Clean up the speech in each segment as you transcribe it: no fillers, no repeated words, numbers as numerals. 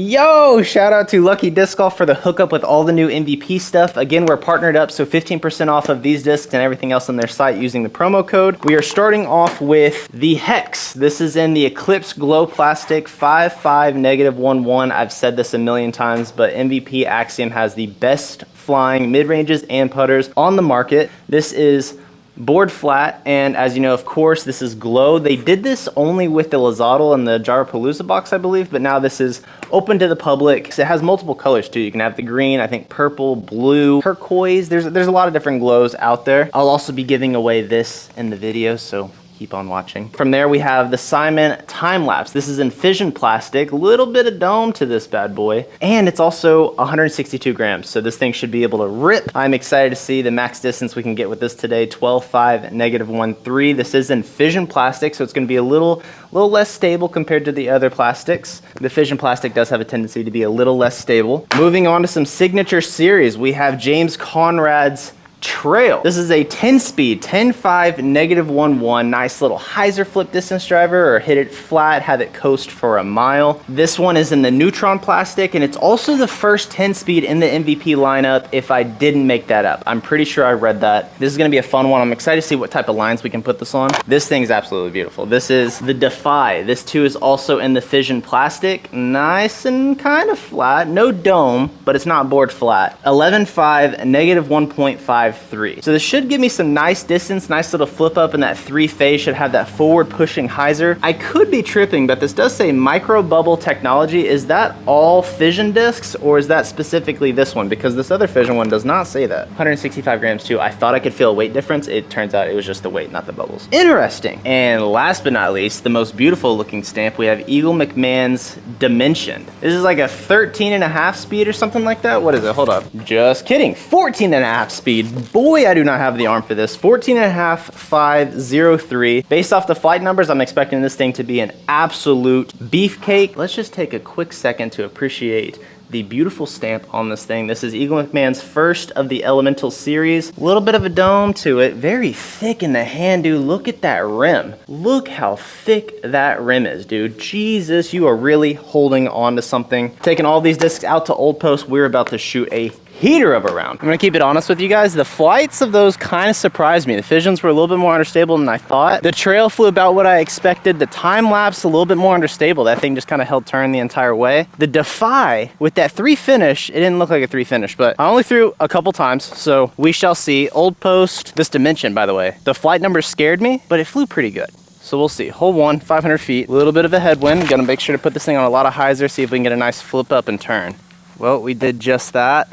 Yo, shout out to Lucky Disc Golf for the hookup with all the new MVP stuff. Again, we're partnered up, so 15% off of these discs and everything else on their site using the promo code. We are starting off with the Hex. This is in the Eclipse Glow Plastic 55-11. I've said this a million times, but MVP Axiom has the best flying mid-ranges and putters on the market. This is board flat, and as you know, of course, this is glow. They did this only with the Lazadal and the Jarapalooza box, I believe, but now this is open to the public. So it has multiple colors too. You can have the green, I think purple, blue, turquoise. There's a lot of different glows out there. I'll also be giving away this in the video, so keep on watching. From there, we have the Simon Time Lapse. This is in Fission plastic, little bit of dome to this bad boy, and it's also 162 grams, so this thing should be able to rip. I'm excited to see the max distance we can get with this today, 12.5-1.3. This is in Fission plastic, so it's gonna be a little less stable compared to the other plastics. The Fission plastic does have a tendency to be a little less stable. Moving on to some signature series, we have James Conrad's Trail. This is a 10-speed, 10.5-1.1, nice little hyzer flip distance driver, or hit it flat, have it coast for a mile. This one is in the Neutron plastic, and it's also the first 10-speed in the MVP lineup, if I didn't make that up. I'm pretty sure I read that. This is gonna be a fun one. I'm excited to see what type of lines we can put this on. This thing is absolutely beautiful. This is the Defy. This too is also in the Fission plastic, nice and kind of flat, no dome, but it's not board flat. 11.5-1.53. So this should give me some nice distance, nice little flip up, and that 3-phase should have that forward pushing hyzer. I could be tripping, but this does say micro bubble technology. Is that all Fission discs, or is that specifically this one? Because this other Fission one does not say that. 165 grams too. I thought I could feel a weight difference. It turns out it was just the weight, not the bubbles. Interesting. And last but not least, the most beautiful looking stamp, we have Eagle McMahon's Dimension. This is like a 13.5 speed or something like that. What is it? Hold up. Just kidding. 14.5 speed. Boy, I do not have the arm for this. 14.5-5.03. Based off the flight numbers, I'm expecting this thing to be an absolute beefcake. Let's just take a quick second to appreciate the beautiful stamp on this thing. This is Eagle McMahon's first of the Elemental series. A little bit of a dome to it. Very thick in the hand, dude. Look at that rim. Look how thick that rim is, dude. Jesus, you are really holding on to something. Taking all these discs out to Old Post, we're about to shoot a heater of a round. I'm gonna keep it honest with you guys. The flights of those kind of surprised me. The Fissions were a little bit more unstable than I thought. The Trail flew about what I expected. The Time Lapse a little bit more unstable. That thing just kind of held turn the entire way. The Defy, with that 3 finish, it didn't look like a 3 finish, but I only threw a couple times, so we shall see. Old Post, this Dimension, by the way. The flight numbers scared me, but it flew pretty good. So we'll see. Hole 1, 500 feet, a little bit of a headwind. Gonna make sure to put this thing on a lot of hyzer, see if we can get a nice flip up and turn. Well, we did just that.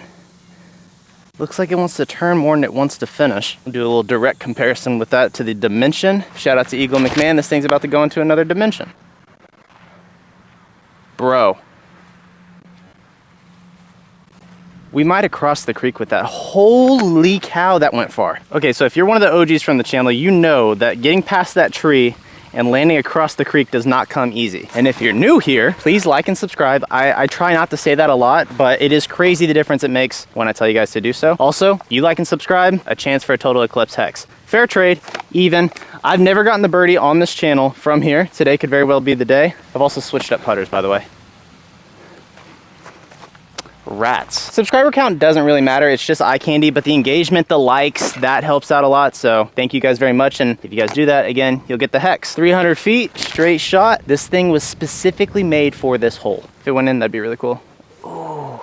Looks like it wants to turn more than it wants to finish. We'll do a little direct comparison with that to the Dimension. Shout out to Eagle McMahon. This thing's about to go into another dimension. Bro. We might have crossed the creek with that. Holy cow, that went far. Okay, so if you're one of the OGs from the channel, you know that getting past that tree and landing across the creek does not come easy. And if you're new here, please like and subscribe. I try not to say that a lot, but it is crazy the difference it makes when I tell you guys to do so. Also, you like and subscribe, a chance for a total Eclipse Hex. Fair trade, even. I've never gotten the birdie on this channel from here. Today could very well be the day. I've also switched up putters, by the way. Rats. Subscriber count doesn't really matter. It's just eye candy, but the engagement, the likes, that helps out a lot. So thank you guys very much. And if you guys do that, again, you'll get the Hex. 300 feet, straight shot. This thing was specifically made for this hole. If it went in, that'd be really cool. Ooh, a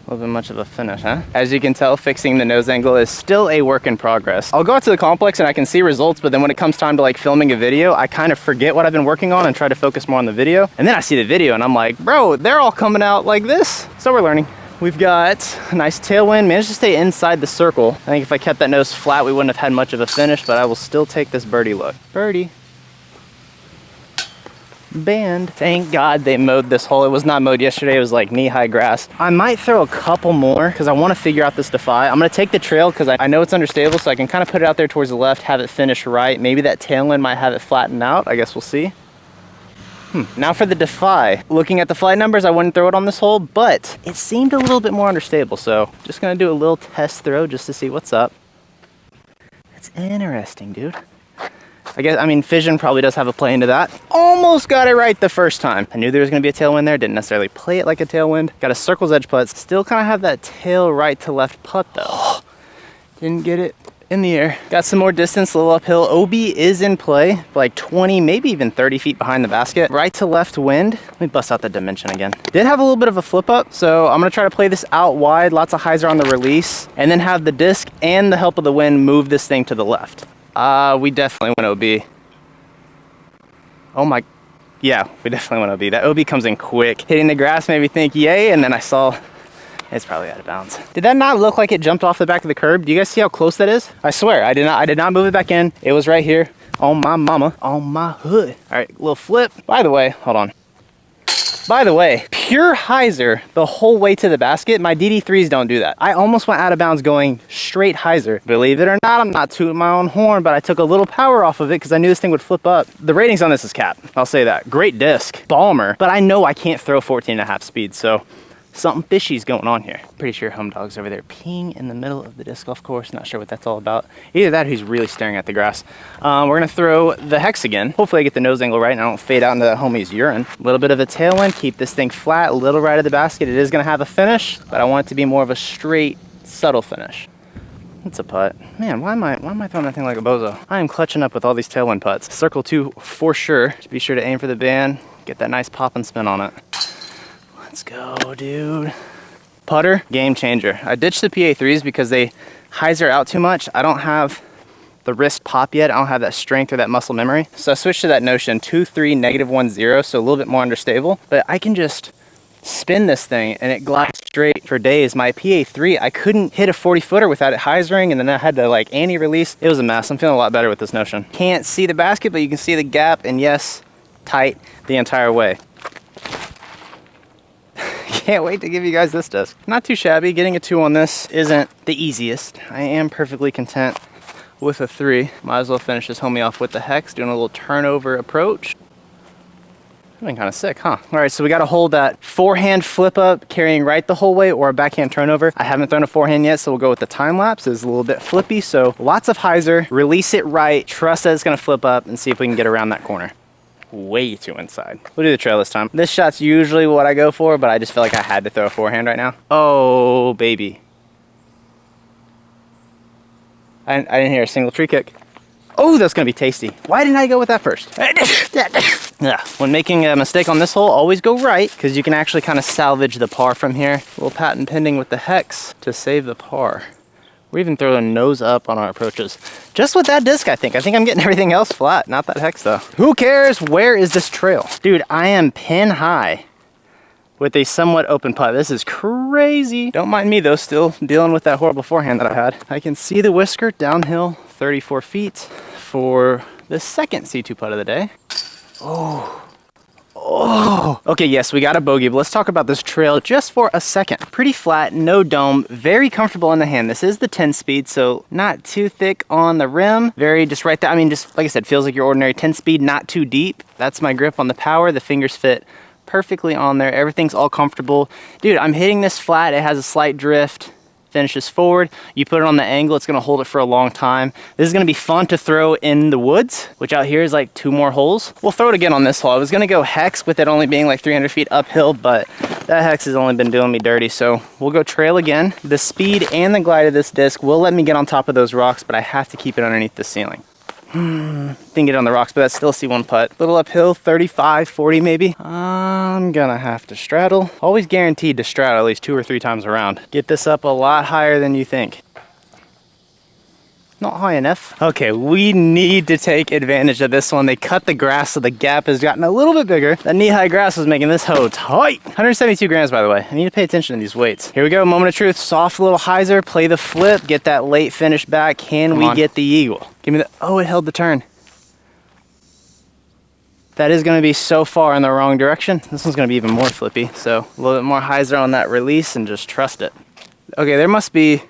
little bit much of a finish, huh? As you can tell, fixing the nose angle is still a work in progress. I'll go out to the complex and I can see results, but then when it comes time to like filming a video, I kind of forget what I've been working on and try to focus more on the video. And then I see the video and I'm like, bro, they're all coming out like this. So we're learning. We've got a nice tailwind, managed to stay inside the circle. I think if I kept that nose flat, we wouldn't have had much of a finish, but I will still take this birdie look. Birdie. Band. Thank God they mowed this hole. It was not mowed yesterday. It was like knee-high grass. I might throw a couple more because I want to figure out this Defy. I'm going to take the Trail because I know it's understable, so I can kind of put it out there towards the left, have it finish right. Maybe that tail end might have it flattened out. I guess we'll see. Now for the Defy. Looking at the flight numbers, I wouldn't throw it on this hole, but it seemed a little bit more understable. So just going to do a little test throw just to see what's up. It's interesting, dude. I guess, I mean, Fission probably does have a play into that. Almost got it right the first time. I knew there was gonna be a tailwind there, didn't necessarily play it like a tailwind. Got a circle's edge putt, still kind of have that tail right to left putt though. Didn't get it in the air. Got some more distance, a little uphill. OB is in play, like 20, maybe even 30 feet behind the basket. Right to left wind. Let me bust out the dimension again. Did have a little bit of a flip up, so I'm gonna try to play this out wide, lots of hyzer on the release, and then have the disc and the help of the wind move this thing to the left. We definitely went OB. Oh my, yeah, we definitely went OB. That OB comes in quick. Hitting the grass made me think yay, and then I saw it's probably out of bounds. Did that not look like it jumped off the back of the curb? Do you guys see how close that is? I swear, I did not move it back in. It was right here on my mama, on my hood. All right, little flip. By the way, hold on. By the way, pure hyzer the whole way to the basket. My DD3s don't do that. I almost went out of bounds going straight hyzer. Believe it or not, I'm not tooting my own horn, but I took a little power off of it because I knew this thing would flip up. The ratings on this is cap. I'll say that. Great disc, Balmer, but I know I can't throw 14.5 speed, so something fishy's going on here. Pretty sure Home Dog's over there peeing in the middle of the disc golf course. Not sure what that's all about. Either that or he's really staring at the grass. We're gonna throw the hex again. Hopefully I get the nose angle right and I don't fade out into that homie's urine. A little bit of a tailwind, keep this thing flat, a little right of the basket. It is gonna have a finish, but I want it to be more of a straight, subtle finish. It's a putt. Man, why am I throwing that thing like a bozo? I am clutching up with all these tailwind putts. Circle 2 for sure. Just be sure to aim for the band, get that nice pop and spin on it. Let's go, dude. Putter, game changer. I ditched the PA3s because they hyzer out too much. I don't have the wrist pop yet. I don't have that strength or that muscle memory. So I switched to that Notion 2-3 -1-0, so a little bit more understable. But I can just spin this thing and it glides straight for days. My PA3, I couldn't hit a 40-footer without it hyzering, and then I had to like anti-release. It was a mess. I'm feeling a lot better with this Notion. Can't see the basket, but you can see the gap, and yes, tight the entire way. Can't wait to give you guys this disc. Not too shabby. Getting a 2 on this isn't the easiest. I am perfectly content with a 3. Might as well finish this homie off with the hex, doing a little turnover approach. Been kind of sick, huh? All right, so we got to hold that forehand flip up, carrying right the whole way, or a backhand turnover. I haven't thrown a forehand yet, so we'll go with the time lapse. It's a little bit flippy, so lots of hyzer. Release it right, trust that it's going to flip up, and see if we can get around that corner. Way too inside. We'll do the trail this time. This shot's usually what I go for, but I just feel like I had to throw a forehand right now. Oh, baby. I didn't hear a single tree kick. Oh, that's gonna be tasty. Why didn't I go with that first? Yeah, when making a mistake on this hole, always go right, because you can actually kind of salvage the par from here. A little patent pending with the hex to save the par. We're even throwing nose up on our approaches. Just with that disc, I think. I think I'm getting everything else flat. Not that hex, though. Who cares? Where is this trail? Dude, I am pin high with a somewhat open putt. This is crazy. Don't mind me, though, still dealing with that horrible forehand that I had. I can see the whisker downhill 34 feet for the second C2 putt of the day. Oh. Oh, okay, yes, we got a bogey, but let's talk about this trail just for a second. Pretty flat, no dome, very comfortable in the hand. This is the 10 speed, so not too thick on the rim. Very just right there. I mean, just like I said, feels like your ordinary 10 speed, not too deep. That's my grip on the power. The fingers fit perfectly on there. Everything's all comfortable. Dude, I'm hitting this flat. It has a slight drift. Finishes forward. You put it on the angle, it's gonna hold it for a long time. This is gonna be fun to throw in the woods, which out here is like 2 more holes. We'll throw it again on this hole. I was gonna go hex with it only being like 300 feet uphill, but that hex has only been doing me dirty, so we'll go trail again. The speed and the glide of this disc will let me get on top of those rocks, but I have to keep it underneath the ceiling. Didn't get on the rocks, but that's still a C1 putt. Little uphill, 35, 40 maybe. I'm gonna have to straddle. Always guaranteed to straddle at least 2 or 3 times around. Get this up a lot higher than you think. Not high enough. Okay, we need to take advantage of this one. They cut the grass so the gap has gotten a little bit bigger. That knee-high grass was making this hoe tight. 172 grams, by the way. I need to pay attention to these weights. Here we go, moment of truth. Soft little hyzer, play the flip, get that late finish back. Can we get the eagle? Give me the, oh, it held the turn. That is gonna be so far in the wrong direction. This one's gonna be even more flippy. So a little bit more hyzer on that release and just trust it. Okay, there must be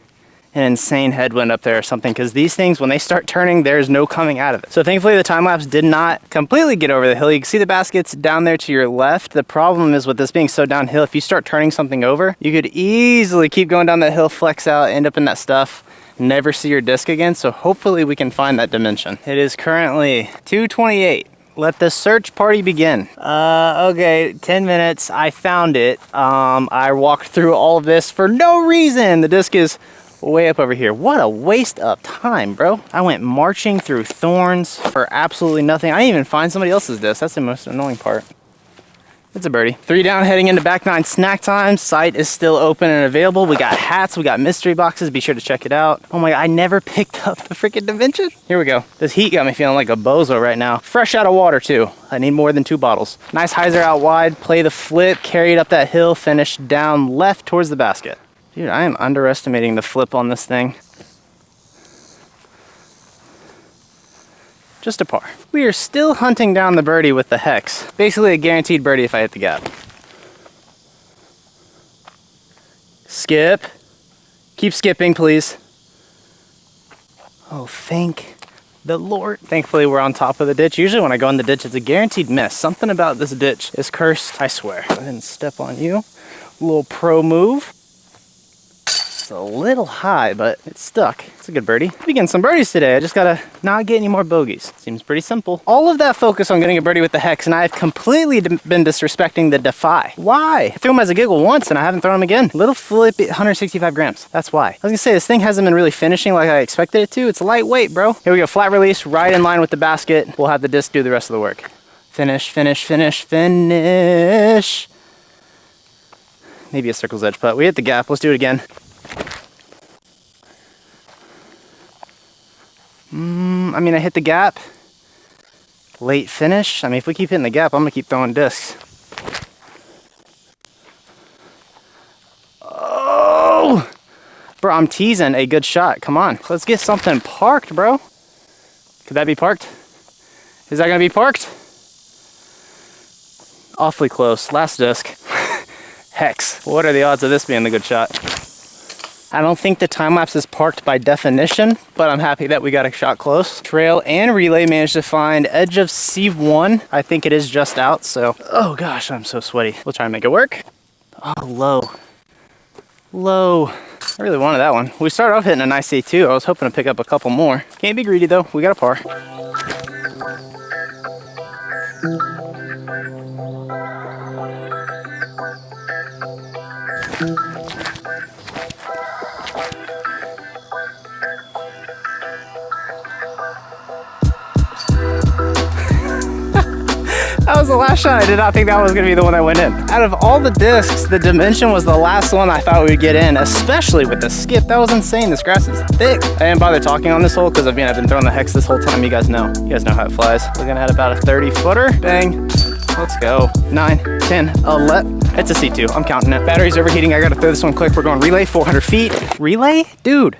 an insane headwind up there or something, because these things, when they start turning, there's no coming out of it. So thankfully the time lapse did not completely get over the hill. You can see the baskets down there to your left. The problem is with this being so downhill, if you start turning something over, you could easily keep going down that hill, flex out, end up in that stuff. never see your disc again. So hopefully we can find that dimension. It is currently 2:28. Let the search party begin. Okay, 10 minutes. I found it. I walked through all of this for no reason. The disc is way up over here. What a waste of time, bro. I went marching through thorns for absolutely nothing. I didn't even find somebody else's disc. That's the most annoying part. It's a birdie. 3 down, heading into back 9 snack time. Site is still open and available. We got hats, we got mystery boxes. Be sure to check it out. Oh my God, I never picked up the freaking dimension. Here we go. This heat got me feeling like a bozo right now. Fresh out of water too. I need more than 2 bottles. Nice hyzer out wide. Play the flip, carry it up that hill, finish down left towards the basket. Dude, I am underestimating the flip on this thing. Just a par. We are still hunting down the birdie with the hex. Basically a guaranteed birdie if I hit the gap. Skip. Keep skipping, please. Oh, thank the Lord. Thankfully, we're on top of the ditch. Usually when I go in the ditch, it's a guaranteed miss. Something about this ditch is cursed, I swear. Go ahead and step on you. A little pro move. It's a little high, but it's stuck. It's a good birdie. We getting some birdies today. I just gotta not get any more bogeys. Seems pretty simple. All of that focus on getting a birdie with the hex, and I've completely been disrespecting the Defy. Why? I threw him as a giggle once, and I haven't thrown him again. Little flip, 165 grams. That's why. I was gonna say, this thing hasn't been really finishing like I expected it to. It's lightweight, bro. Here we go, flat release, right in line with the basket. We'll have the disc do the rest of the work. Finish, finish, finish, finish. Maybe a circle's edge putt. We hit the gap. Let's do it again. I mean, I hit the gap. Late finish. I mean, if we keep hitting the gap, I'm gonna keep throwing discs. Oh! Bro, I'm teasing a good shot. Come on. Let's get something parked, bro. Could that be parked? Is that gonna be parked? Awfully close. Last disc. Hex. What are the odds of this being the good shot? I don't think the time lapse is parked by definition, but I'm happy that we got a shot close. Trail and relay managed to find edge of C1. I think it is just out, so. Oh gosh, I'm so sweaty. We'll try and make it work. Oh, low. Low. I really wanted that one. We started off hitting a nice C2. I was hoping to pick up a couple more. Can't be greedy though. We got a par. That was the last shot. I did not think that was gonna be the one that went in. Out of all the discs, the dimension was the last one I thought we would get in, especially with the skip. That was insane. This grass is thick. I didn't bother talking on this hole because I've been throwing the hex this whole time. You guys know how it flies. Looking at about a 30 footer. Bang. Let's go. 9, 10, 11. It's a C2. I'm counting it. Battery's overheating. I gotta throw this one quick. We're going relay, 400 feet. Relay? Dude.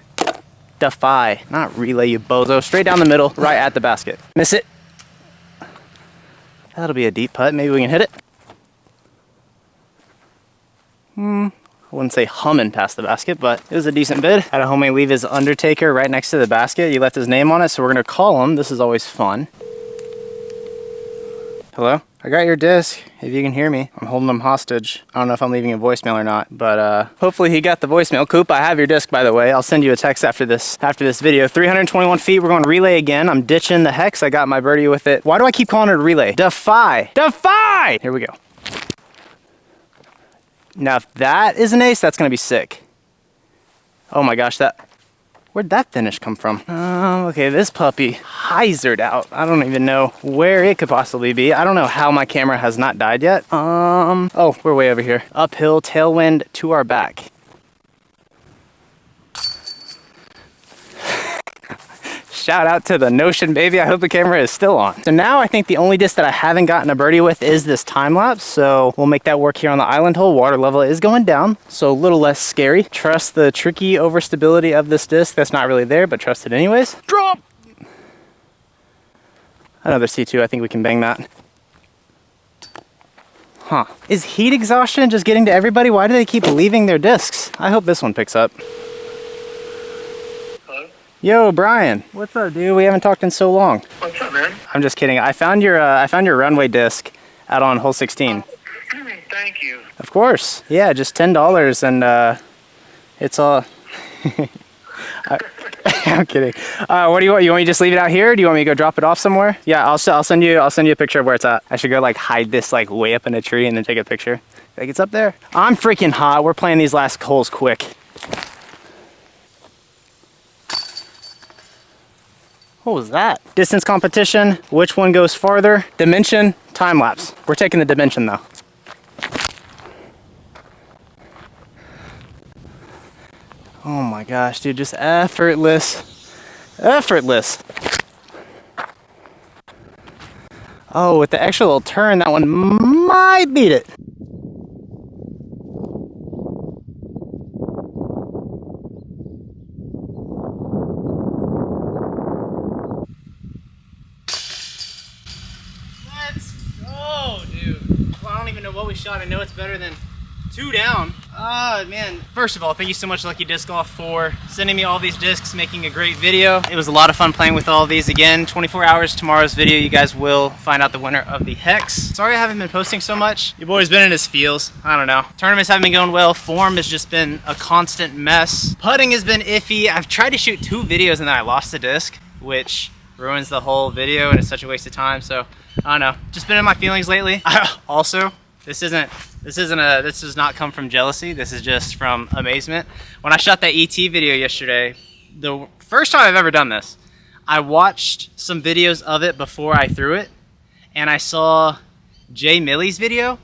Defy. Not relay, you bozo. Straight down the middle, right at the basket. Miss it. That'll be a deep putt. Maybe we can hit it. I wouldn't say humming past the basket, but it was a decent bid. Had a homie leave his Undertaker right next to the basket. He left his name on it, so we're gonna call him. This is always fun. Hello? I got your disc, if you can hear me. I'm holding him hostage. I don't know if I'm leaving a voicemail or not, but hopefully he got the voicemail. Coop, I have your disc, by the way. I'll send you a text after this video. 321 feet, we're going relay again. I'm ditching the hex. I got my birdie with it. Why do I keep calling it a relay? Defy! Defy! Here we go. Now, if that is an ace, that's gonna be sick. Oh my gosh, where'd that finish come from? Okay, this puppy hyzered out. I don't even know where it could possibly be. I don't know how my camera has not died yet. Oh, we're way over here. Uphill, tailwind to our back. Shout out to the Notion, baby. I hope the camera is still on. So now I think the only disc that I haven't gotten a birdie with is this time lapse. So we'll make that work here on the island hole. Water level is going down, so a little less scary. Trust the tricky overstability of this disc. That's not really there, but trust it anyways. Drop! Another C2. I think we can bang that. Huh. Is heat exhaustion just getting to everybody? Why do they keep leaving their discs? I hope this one picks up. Yo, Brian. What's up, dude? We haven't talked in so long. What's up, man? I'm just kidding. I found your runway disc out on hole 16. Thank you. Of course. Yeah, just $10, and it's all. I'm kidding. What do you want? You want me to just leave it out here? Or do you want me to go drop it off somewhere? Yeah, I'll send you a picture of where it's at. I should go like hide this like way up in a tree and then take a picture. Like it's up there. I'm freaking hot. We're playing these last holes quick. What was that? Distance competition. Which one goes farther? Dimension, time lapse. We're taking the dimension though. Oh my gosh, dude, just effortless. Effortless. Oh, with the extra little turn, that one might beat it. Let's go, dude. Well, I don't even know what we shot. I know it's better than 2 down. Man. First of all, thank you so much, Lucky Disc Golf, for sending me all these discs, making a great video. It was a lot of fun playing with all of these. Again, 24 hours tomorrow's video, you guys will find out the winner of the Hex. Sorry I haven't been posting so much. Your boy's been in his feels. I don't know. Tournaments haven't been going well. Form has just been a constant mess. Putting has been iffy. I've tried to shoot 2 videos and then I lost the disc, which ruins the whole video and it's such a waste of time. So, I don't know. Just been in my feelings lately. Also, this does not come from jealousy. This is just from amazement. When I shot that ET video yesterday, the first time I've ever done this, I watched some videos of it before I threw it, and I saw Jay Millie's video.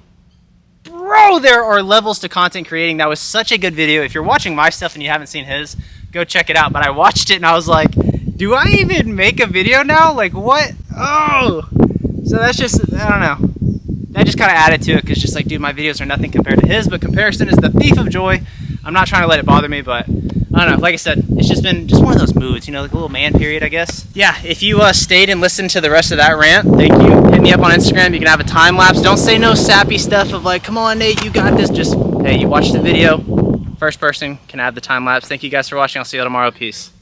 Bro, there are levels to content creating. That was such a good video. If you're watching my stuff and you haven't seen his, go check it out. But I watched it and I was like, do I even make a video now? Like what? Oh, so that's just, I don't know. That just kind of added to it because just like, dude, my videos are nothing compared to his, but comparison is the thief of joy. I'm not trying to let it bother me, but I don't know. Like I said, it's just been just one of those moods, you know, like a little man period, I guess. Yeah, if you stayed and listened to the rest of that rant, thank you. Hit me up on Instagram. You can have a time lapse. Don't say no sappy stuff of like, come on, Nate, you got this. Just, hey, you watched the video. First person can have the time lapse. Thank you guys for watching. I'll see you all tomorrow. Peace.